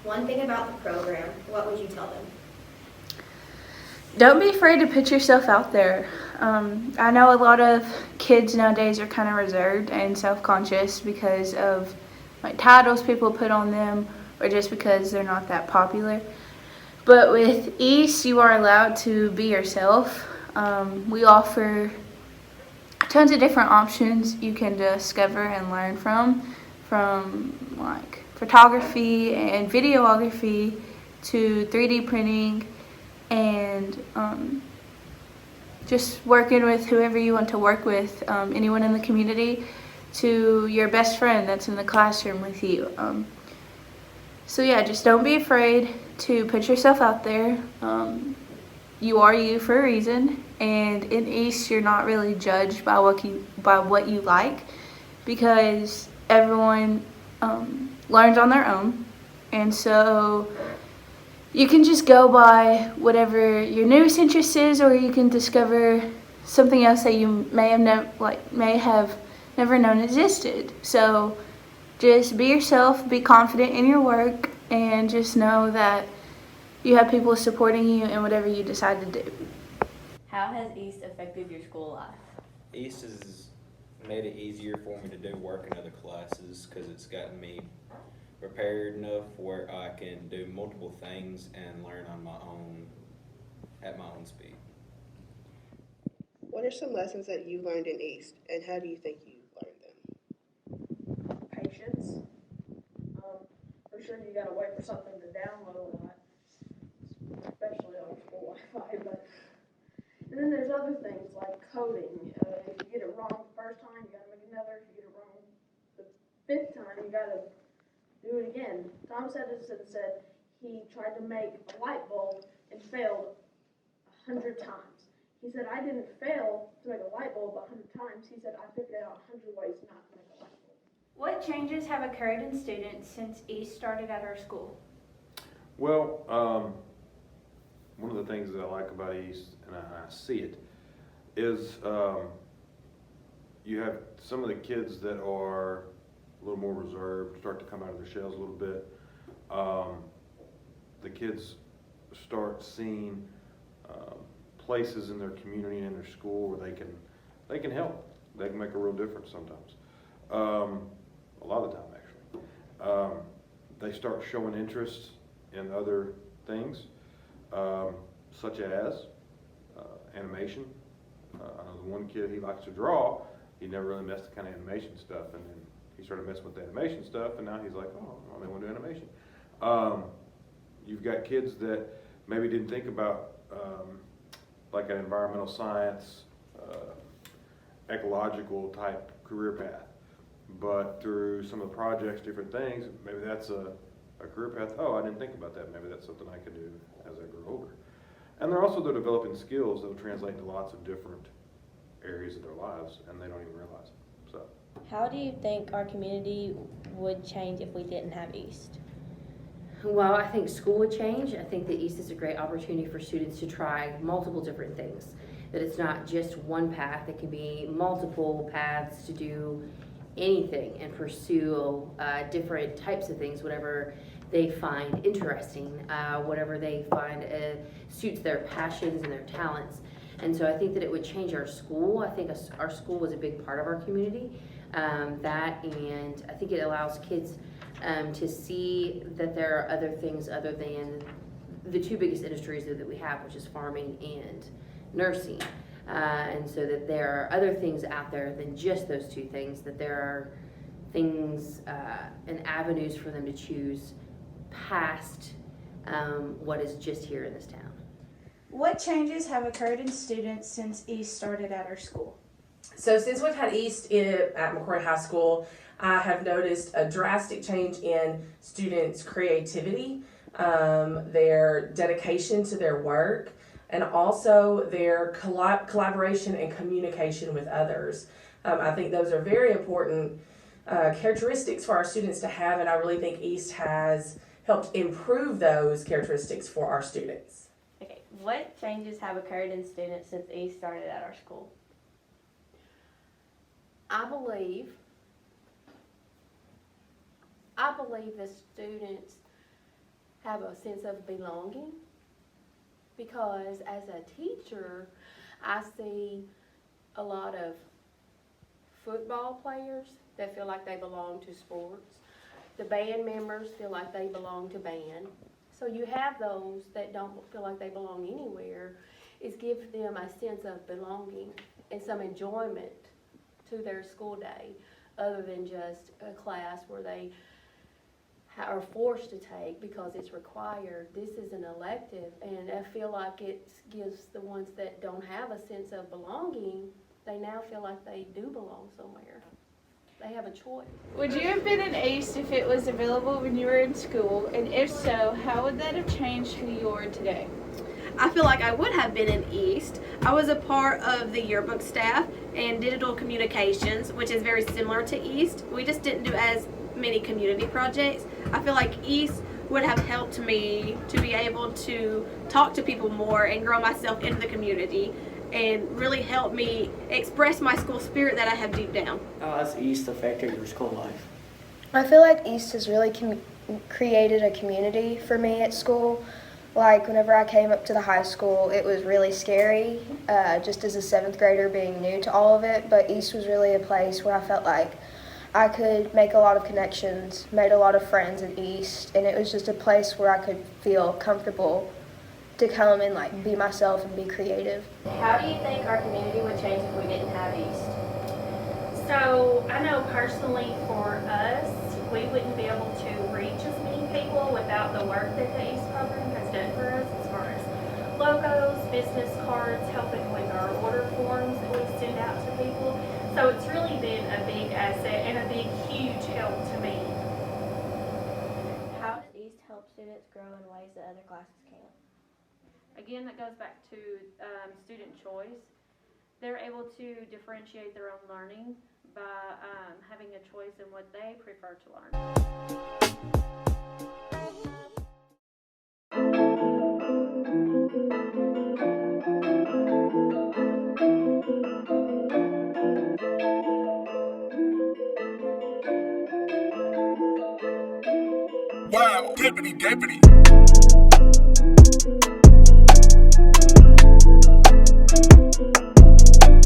one thing about the program, what would you tell them? Don't be afraid to put yourself out there. I know a lot of kids nowadays are kind of reserved and self-conscious because of like titles people put on them or just because they're not that popular. But with East, you are allowed to be yourself. We offer tons of different options you can discover and learn from like photography and videography to 3D printing and just working with whoever you want to work with, anyone in the community, to your best friend that's in the classroom with you. So yeah, just don't be afraid to put yourself out there. You are you for a reason, and in East, you're not really judged by what you like, because everyone learns on their own, and so you can just go by whatever your newest interest is, or you can discover something else that you may have never known existed. So just be yourself, be confident in your work, and just know that you have people supporting you in whatever you decide to do. How has East affected your school life? East has made it easier for me to do work in other classes because it's gotten me prepared enough where I can do multiple things and learn on my own at my own speed. What are some lessons that you learned in East, and how do you think you learned them? Patience. For sure, you gotta wait for something to download a lot, especially on school Wi-Fi. But and then there's other things like coding. If you get it wrong the first time, you gotta make another. If you get it wrong the fifth time, you gotta do it again. Thomas Edison said he tried to make a light bulb and failed 100 times. He said, I didn't fail to make a light bulb 100 times. He said, I figured out 100 ways not to make a light bulb. What changes have occurred in students since East started at our school? Well, one of the things that I like about East, and I see it, is you have some of the kids that are a little more reserved, start to come out of their shells a little bit. The kids start seeing places in their community and in their school where they can help. They can make a real difference sometimes. A lot of the time, actually. They start showing interest in other things, such as animation. I know the one kid, he likes to draw. He never really messed with kind of animation stuff, and then he started messing with the animation stuff, and now he's like, oh, I want to do animation. You've got kids that maybe didn't think about like an environmental science, ecological type career path. But through some of the projects, different things, maybe that's a career path. Oh, I didn't think about that. Maybe that's something I could do as I grow older. And they're developing skills that will translate into lots of different areas of their lives, and they don't even realize it. So, How do you think our community would change if we didn't have East? Well, I think school would change. I think that East is a great opportunity for students to try multiple different things. That it's not just one path, it can be multiple paths to do anything and pursue different types of things, whatever they find interesting, whatever they find suits their passions and their talents. And so I think that it would change our school. I think our school was a big part of our community. And I think it allows kids to see that there are other things other than the two biggest industries that we have, which is farming and nursing. And so that there are other things out there than just those two things, that there are things and avenues for them to choose past what is just here in this town. What changes have occurred in students since East started at our school? So since we've had East at McCrory High School, I have noticed a drastic change in students' creativity, their dedication to their work, and also their collaboration and communication with others. I think those are very important characteristics for our students to have, and I really think East has helped improve those characteristics for our students. Okay, what changes have occurred in students since East started at our school? I believe the students have a sense of belonging. Because as a teacher, I see a lot of football players that feel like they belong to sports. The band members feel like they belong to band. So you have those that don't feel like they belong anywhere. It's give them a sense of belonging and some enjoyment to their school day, other than just a class where they are forced to take because it's required. This is an elective, and I feel like it gives the ones that don't have a sense of belonging, they now feel like they do belong somewhere. They have a choice. Would you have been an East if it was available when you were in school? And if so, how would that have changed who you are today? I feel like I would have been in East. I was a part of the yearbook staff and digital communications, which is very similar to East. We just didn't do as many community projects. I feel like East would have helped me to be able to talk to people more and grow myself into the community and really help me express my school spirit that I have deep down. How has East affected your school life? I feel like East has really created a community for me at school. Like whenever I came up to the high school, it was really scary, just as a 7th grader being new to all of it, but East was really a place where I felt like I could make a lot of connections, made a lot of friends in East, and it was just a place where I could feel comfortable to come and like be myself and be creative. How do you think our community would change if we didn't have East? So I know personally for us, we wouldn't be able to reach as many people without the work that the East program has done for us as far as logos, business cards, helping with our order forms that we send out to people. So it's really been a big asset and a big, huge help to me. How does East help students grow in ways that other classes can't? Again, that goes back to student choice. They're able to differentiate their own learning by having a choice in what they prefer to learn. Wow, deputy.